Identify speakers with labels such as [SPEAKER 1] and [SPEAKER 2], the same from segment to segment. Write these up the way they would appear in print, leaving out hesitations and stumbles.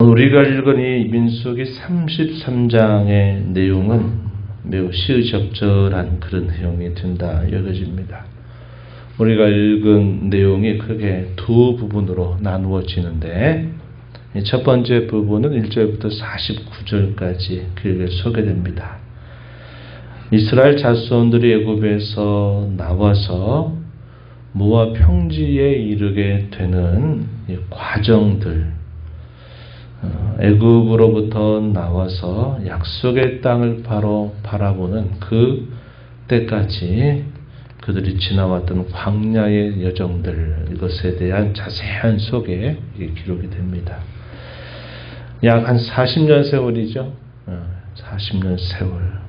[SPEAKER 1] 우리가 읽은 이 민수기 33장의 내용은 매우 시의적절한 그런 내용이 된다 여겨집니다. 우리가 읽은 내용이 크게 두 부분으로 나누어지는데, 첫 번째 부분은 1절부터 49절까지 길게 소개됩니다. 이스라엘 자손들이 애굽에서 나와서 모압 평지에 이르게 되는 이 과정들, 애굽으로부터 나와서 약속의 땅을 바로 바라보는 그 때까지 그들이 지나왔던 광야의 여정들, 이것에 대한 자세한 소개 기록이 됩니다. 약 한 40년 세월이죠. 40년 세월.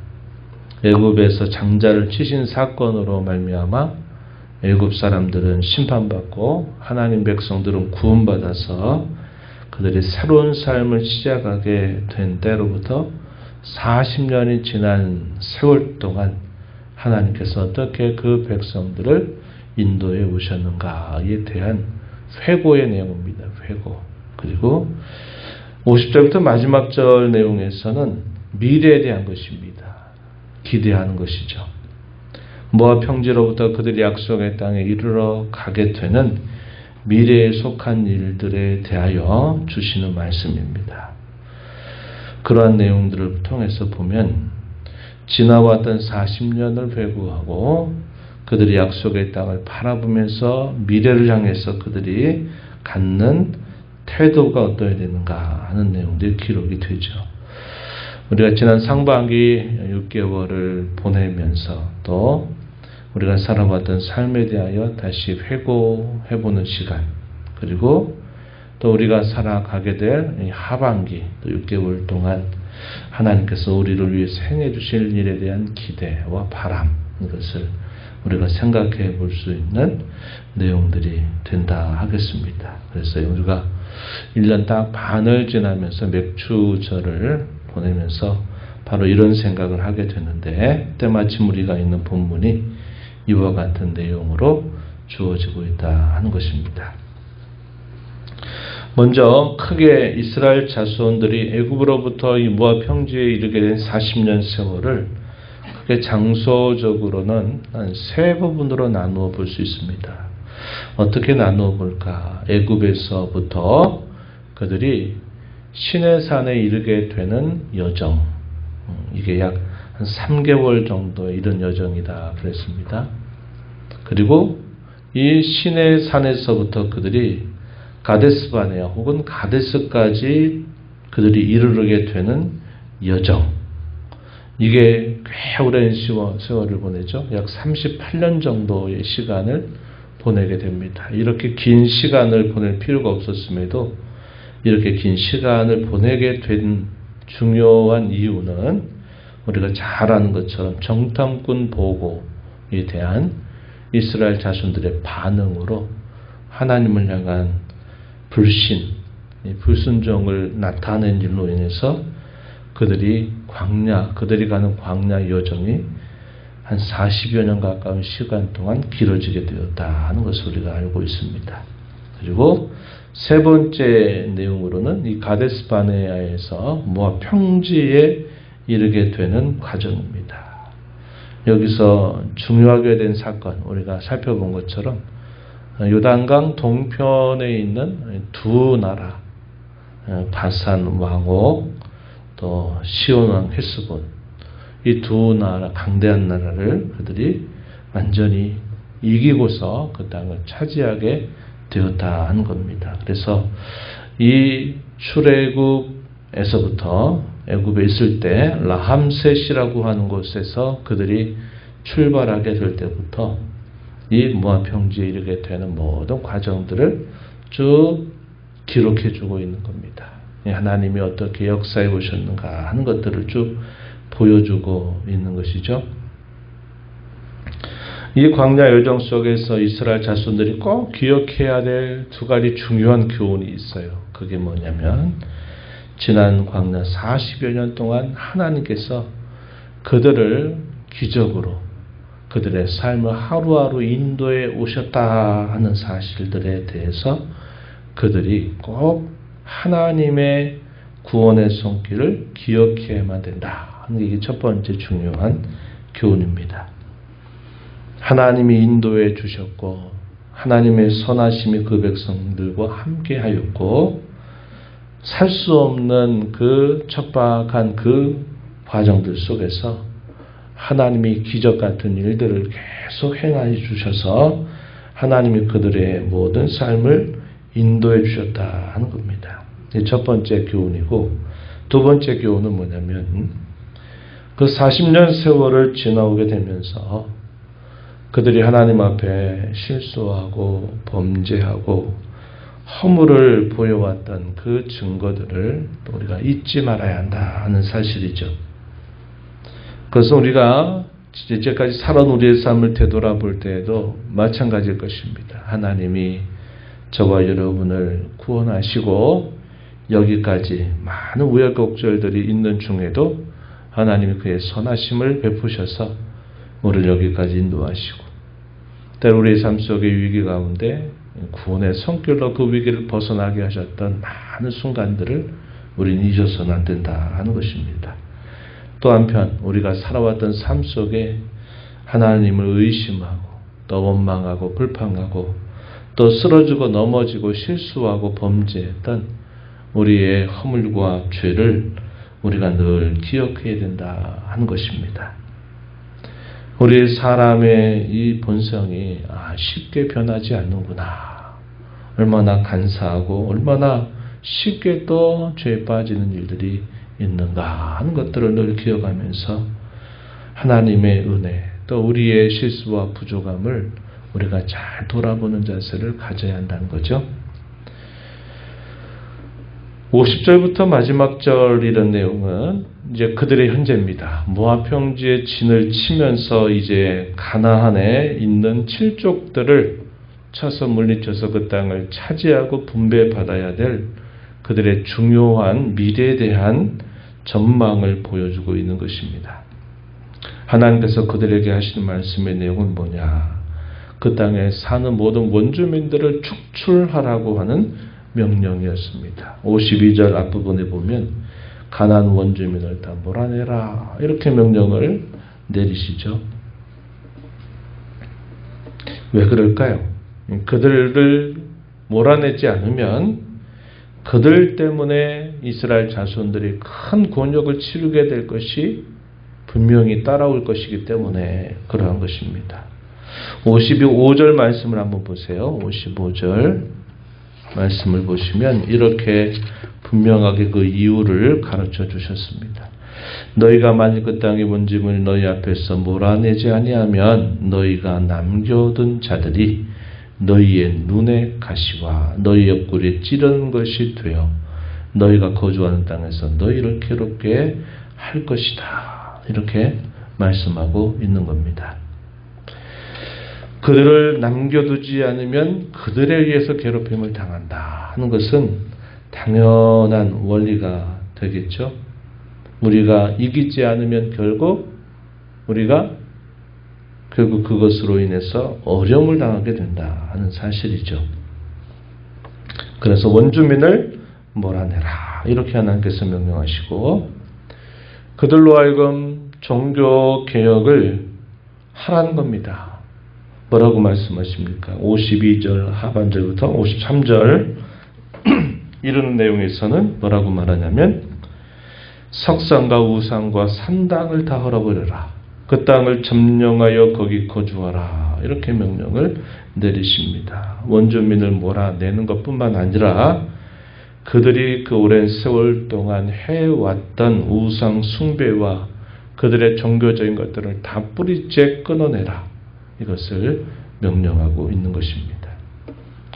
[SPEAKER 1] 애굽에서 장자를 치신 사건으로 말미암아 애굽 사람들은 심판받고 하나님 백성들은 구원받아서 그들이 새로운 삶을 시작하게 된 때로부터 40년이 지난 세월 동안 하나님께서 어떻게 그 백성들을 인도해 오셨는가에 대한 회고의 내용입니다. 회고. 그리고 50절부터 마지막 절 내용에서는 미래에 대한 것입니다. 기대하는 것이죠. 모압 평지로부터 그들이 약속의 땅에 이르러 가게 되는 미래에 속한 일들에 대하여 주시는 말씀입니다. 그러한 내용들을 통해서 보면 지나왔던 40년을 회고하고 그들이 약속의 땅을 바라보면서 미래를 향해서 그들이 갖는 태도가 어떠해야 되는가 하는 내용들이 기록이 되죠. 우리가 지난 상반기 6개월을 보내면서 또 우리가 살아왔던 삶에 대하여 다시 회고해보는 시간, 그리고 또 우리가 살아가게 될 하반기 또 6개월 동안 하나님께서 우리를 위해서 행해 주실 일에 대한 기대와 바람, 이것을 우리가 생각해 볼 수 있는 내용들이 된다 하겠습니다. 그래서 우리가 1년 딱 반을 지나면서 맥추절을 보내면서 바로 이런 생각을 하게 되는데, 때마침 우리가 있는 본문이 이와 같은 내용으로 주어지고 있다 하는 것입니다. 먼저 크게 이스라엘 자손들이 애굽으로부터 이 모압 평지에 이르게 된 40년 세월을 크게 장소적으로는 한 세 부분으로 나누어 볼 수 있습니다. 어떻게 나누어 볼까? 애굽에서부터 그들이 시내산에 이르게 되는 여정, 이게 약 한 3개월 정도의 이런 여정이다 그랬습니다. 그리고 이 시내산에서부터 그들이 가데스바네아 혹은 가데스까지 그들이 이르게 되는 여정, 이게 꽤 오랜 세월을 보내죠. 약 38년 정도의 시간을 보내게 됩니다. 이렇게 긴 시간을 보낼 필요가 없었음에도 이렇게 긴 시간을 보내게 된 중요한 이유는 우리가 잘 아는 것처럼 정탐꾼 보고에 대한 이스라엘 자손들의 반응으로 하나님을 향한 불신, 불순종을 나타낸 일로 인해서 그들이 가는 광야 여정이 한 40여 년 가까운 시간 동안 길어지게 되었다 하는 것을 우리가 알고 있습니다. 그리고 세 번째 내용으로는 이 가데스 바네아에서 모압 평지에 이르게 되는 과정입니다. 여기서 중요하게 된 사건, 우리가 살펴본 것처럼 요단강 동편에 있는 두 나라, 바산 왕국 또 시온 왕 헤스본, 이 두 나라, 강대한 나라를 그들이 완전히 이기고서 그 땅을 차지하게 되었다 하는 겁니다. 그래서 이 출애굽에서부터 애굽에 있을 때 라함셋이라고 하는 곳에서 그들이 출발하게 될 때부터 이 모압 평지에 이르게 되는 모든 과정들을 쭉 기록해 주고 있는 겁니다. 하나님이 어떻게 역사해 오셨는가 하는 것들을 쭉 보여주고 있는 것이죠. 이 광야 여정 속에서 이스라엘 자손들이 꼭 기억해야 될 두 가지 중요한 교훈이 있어요. 그게 뭐냐면 지난 광야 40여 년 동안 하나님께서 그들을 기적으로 그들의 삶을 하루하루 인도해 오셨다 하는 사실들에 대해서 그들이 꼭 하나님의 구원의 손길을 기억해야만 된다. 이게 첫 번째 중요한 교훈입니다. 하나님이 인도해 주셨고 하나님의 선하심이 그 백성들과 함께 하였고 살 수 없는 그 척박한 그 과정들 속에서 하나님이 기적 같은 일들을 계속 행하여 주셔서 하나님이 그들의 모든 삶을 인도해 주셨다 하는 겁니다. 이게 첫 번째 교훈이고, 두 번째 교훈은 뭐냐면 그 40년 세월을 지나오게 되면서 그들이 하나님 앞에 실수하고 범죄하고 허물을 보여왔던 그 증거들을 우리가 잊지 말아야 한다 하는 사실이죠. 그래서 우리가 이제까지 살아온 우리의 삶을 되돌아볼 때에도 마찬가지일 것입니다. 하나님이 저와 여러분을 구원하시고 여기까지 많은 우여곡절들이 있는 중에도 하나님이 그의 선하심을 베푸셔서 우리를 여기까지 인도하시고 때로 우리의 삶 속의 위기 가운데 구원의 손길로 그 위기를 벗어나게 하셨던 많은 순간들을 우리는 잊어서는 안 된다 하는 것입니다. 또 한편 우리가 살아왔던 삶 속에 하나님을 의심하고 또 원망하고 불평하고 또 쓰러지고 넘어지고 실수하고 범죄했던 우리의 허물과 죄를 우리가 늘 기억해야 된다 하는 것입니다. 우리 사람의 이 본성이 쉽게 변하지 않는구나. 얼마나 간사하고 얼마나 쉽게 또 죄에 빠지는 일들이 있는가 하는 것들을 늘 기억하면서 하나님의 은혜 또 우리의 실수와 부족함을 우리가 잘 돌아보는 자세를 가져야 한다는 거죠. 50절부터 마지막 절 이런 내용은 이제 그들의 현재입니다. 모압 평지에 진을 치면서 이제 가나안에 있는 칠족들을 쳐서 물리쳐서 그 땅을 차지하고 분배받아야 될 그들의 중요한 미래에 대한 전망을 보여주고 있는 것입니다. 하나님께서 그들에게 하시는 말씀의 내용은 뭐냐? 그 땅에 사는 모든 원주민들을 축출하라고 하는 명령이었습니다. 52절 앞부분에 보면 가나안 원주민을 다 몰아내라 이렇게 명령을 내리시죠. 왜 그럴까요? 그들을 몰아내지 않으면 그들 때문에 이스라엘 자손들이 큰 곤욕을 치르게 될 것이 분명히 따라올 것이기 때문에 그러한 것입니다. 55절 말씀을 한번 보세요. 55절 말씀을 보시면 이렇게 분명하게 그 이유를 가르쳐 주셨습니다. 너희가 만일 그 땅의 원짐을 너희 앞에서 몰아내지 아니하면 너희가 남겨둔 자들이 너희의 눈의 가시와 너희 옆구리에 찌르는 것이 되어 너희가 거주하는 땅에서 너희를 괴롭게 할 것이다. 이렇게 말씀하고 있는 겁니다. 그들을 남겨두지 않으면 그들에 의해서 괴롭힘을 당한다 하는 것은 당연한 원리가 되겠죠. 우리가 이기지 않으면 결국 우리가 그것으로 인해서 어려움을 당하게 된다 하는 사실이죠. 그래서 원주민을 몰아내라 이렇게 하나님께서 명령하시고 그들로 하여금 종교개혁을 하라는 겁니다. 뭐라고 말씀하십니까? 52절 하반절부터 53절 이런 내용에서는 뭐라고 말하냐면 석상과 우상과 산당을 다 헐어버려라. 그 땅을 점령하여 거기 거주하라. 이렇게 명령을 내리십니다. 원주민을 몰아내는 것뿐만 아니라 그들이 그 오랜 세월 동안 해왔던 우상 숭배와 그들의 종교적인 것들을 다 뿌리째 끊어내라. 이것을 명령하고 있는 것입니다.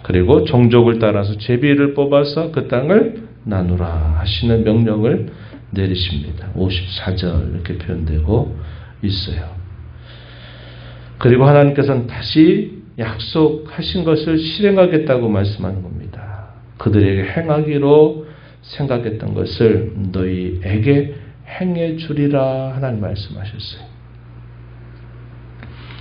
[SPEAKER 1] 그리고 종족을 따라서 제비를 뽑아서 그 땅을 나누라 하시는 명령을 내리십니다. 54절 이렇게 표현되고 있어요. 그리고 하나님께서는 다시 약속하신 것을 실행하겠다고 말씀하는 겁니다. 그들에게 행하기로 생각했던 것을 너희에게 행해 주리라 하나님 말씀하셨어요.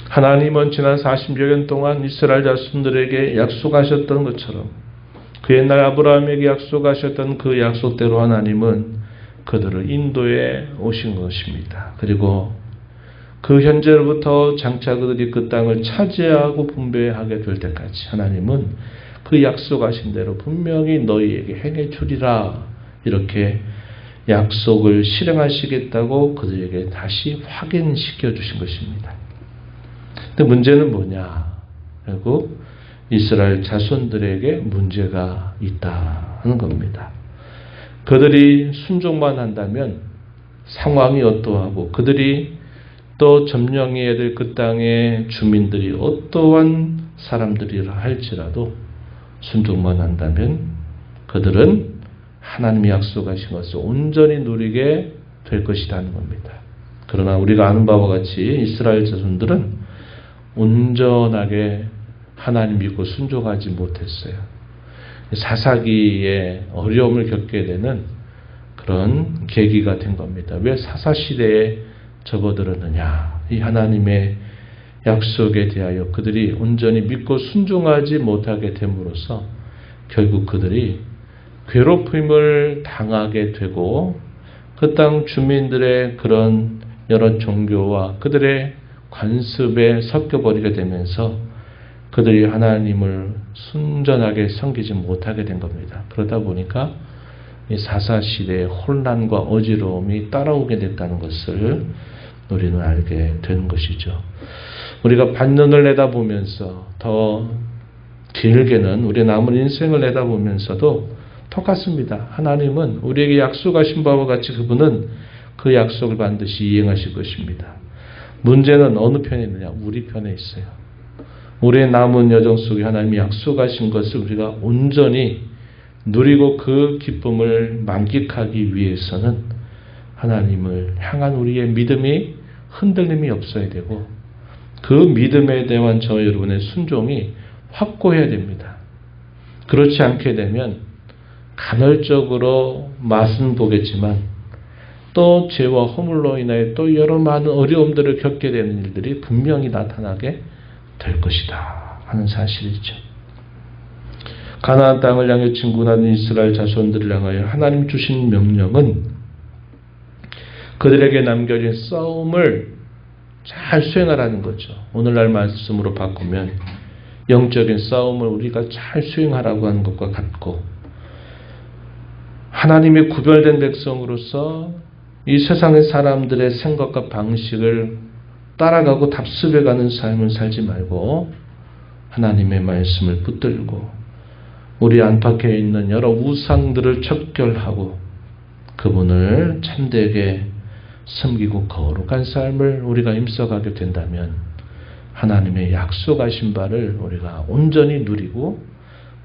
[SPEAKER 1] 하나님은 지난 40여 년 동안 이스라엘 자손들에게 약속하셨던 것처럼 그 옛날 아브라함에게 약속하셨던 그 약속대로 하나님은 그들을 인도해 오신 것입니다. 그리고 그 현재로부터 장차 그들이 그 땅을 차지하고 분배하게 될 때까지 하나님은 그 약속하신 대로 분명히 너희에게 행해 주리라, 이렇게 약속을 실행하시겠다고 그들에게 다시 확인시켜 주신 것입니다. 근데 문제는 뭐냐? 결국 이스라엘 자손들에게 문제가 있다는 겁니다. 그들이 순종만 한다면 상황이 어떠하고 그들이 또 점령해야 될 그 땅의 주민들이 어떠한 사람들이라 할지라도 순종만 한다면 그들은 하나님이 약속하신 것을 온전히 누리게 될 것이라는 겁니다. 그러나 우리가 아는 바와 같이 이스라엘 자손들은 온전하게 하나님 믿고 순종하지 못했어요. 사사기에 어려움을 겪게 되는 그런 계기가 된 겁니다. 왜 사사시대에 접어들었느냐? 이 하나님의 약속에 대하여 그들이 온전히 믿고 순종하지 못하게 됨으로써 결국 그들이 괴롭힘을 당하게 되고 그 땅 주민들의 그런 여러 종교와 그들의 관습에 섞여버리게 되면서 그들이 하나님을 순전하게 섬기지 못하게 된 겁니다. 그러다 보니까 이 사사시대의 혼란과 어지러움이 따라오게 됐다는 것을 우리는 알게 되는 것이죠. 우리가 반년을 내다보면서 더 길게는 우리 남은 인생을 내다보면서도 똑같습니다. 하나님은 우리에게 약속하신 바와 같이 그분은 그 약속을 반드시 이행하실 것입니다. 문제는 어느 편에 있느냐? 우리 편에 있어요. 우리의 남은 여정 속에 하나님이 약속하신 것을 우리가 온전히 누리고 그 기쁨을 만끽하기 위해서는 하나님을 향한 우리의 믿음이 흔들림이 없어야 되고 그 믿음에 대한 저 여러분의 순종이 확고해야 됩니다. 그렇지 않게 되면 간헐적으로 맛은 보겠지만 또 죄와 허물로 인하여 또 여러 많은 어려움들을 겪게 되는 일들이 분명히 나타나게 될 것이다 하는 사실이죠. 가나안 땅을 향해 진군하는 이스라엘 자손들을 향하여 하나님 주신 명령은 그들에게 남겨진 싸움을 잘 수행하라는 거죠. 오늘날 말씀으로 바꾸면 영적인 싸움을 우리가 잘 수행하라고 하는 것과 같고, 하나님이 구별된 백성으로서 이 세상의 사람들의 생각과 방식을 따라가고 답습해가는 삶을 살지 말고 하나님의 말씀을 붙들고 우리 안팎에 있는 여러 우상들을 척결하고 그분을 참되게 섬기고 거룩한 삶을 우리가 임써가게 된다면 하나님의 약속하신 바를 우리가 온전히 누리고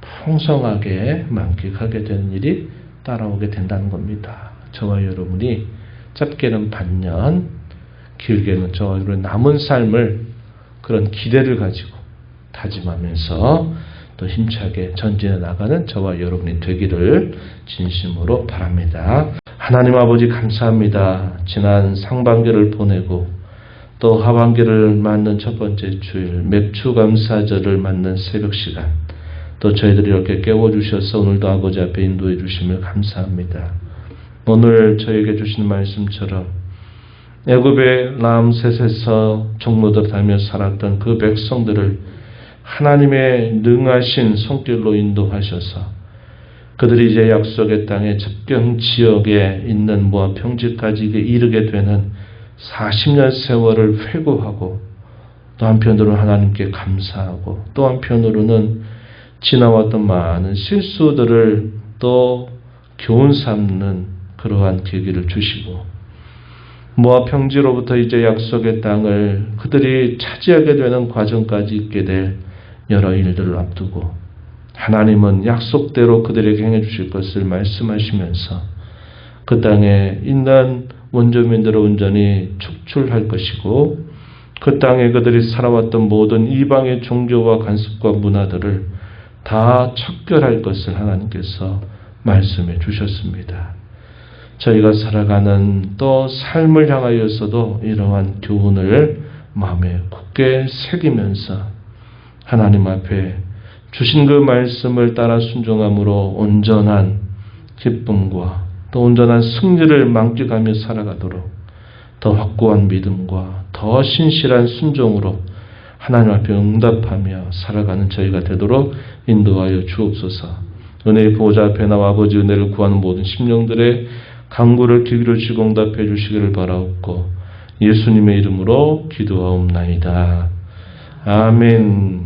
[SPEAKER 1] 풍성하게 만끽하게 되는 일이 따라오게 된다는 겁니다. 저와 여러분이 짧게는 반년, 길게는 저와 여러분의 남은 삶을 그런 기대를 가지고 다짐하면서 또 힘차게 전진해 나가는 저와 여러분이 되기를 진심으로 바랍니다. 하나님 아버지 감사합니다. 지난 상반기를 보내고 또 하반기를 맞는 첫 번째 주일 맥주감사절을 맞는 새벽 시간, 또 저희들이 이렇게 깨워주셔서 오늘도 아버지 앞에 인도해 주심을 감사합니다. 오늘 저에게 주신 말씀처럼 애굽의 람셋에서 종로들 다니며 살았던 그 백성들을 하나님의 능하신 손길로 인도하셔서 그들이 이제 약속의 땅의 접경 지역에 있는 모압 평지까지 이르게 되는 40년 세월을 회고하고, 또 한편으로는 하나님께 감사하고, 또 한편으로는 지나왔던 많은 실수들을 또 교훈 삼는 그러한 계기를 주시고, 모압 평지로부터 이제 약속의 땅을 그들이 차지하게 되는 과정까지 있게 될 여러 일들을 앞두고 하나님은 약속대로 그들에게 행해 주실 것을 말씀하시면서 그 땅에 있는 원주민들을 온전히 축출할 것이고, 그 땅에 그들이 살아왔던 모든 이방의 종교와 관습과 문화들을 다 척결할 것을 하나님께서 말씀해 주셨습니다. 저희가 살아가는 또 삶을 향하여서도 이러한 교훈을 마음에 굳게 새기면서 하나님 앞에 주신 그 말씀을 따라 순종함으로 온전한 기쁨과 또 온전한 승리를 만끽하며 살아가도록 더 확고한 믿음과 더 신실한 순종으로 하나님 앞에 응답하며 살아가는 저희가 되도록 인도하여 주옵소서. 은혜의 보호자 앞에 나와 아버지 은혜를 구하는 모든 심령들의 간구를 귀 기울이시고 응답해 주시기를 바라옵고 예수님의 이름으로 기도하옵나이다. 아멘.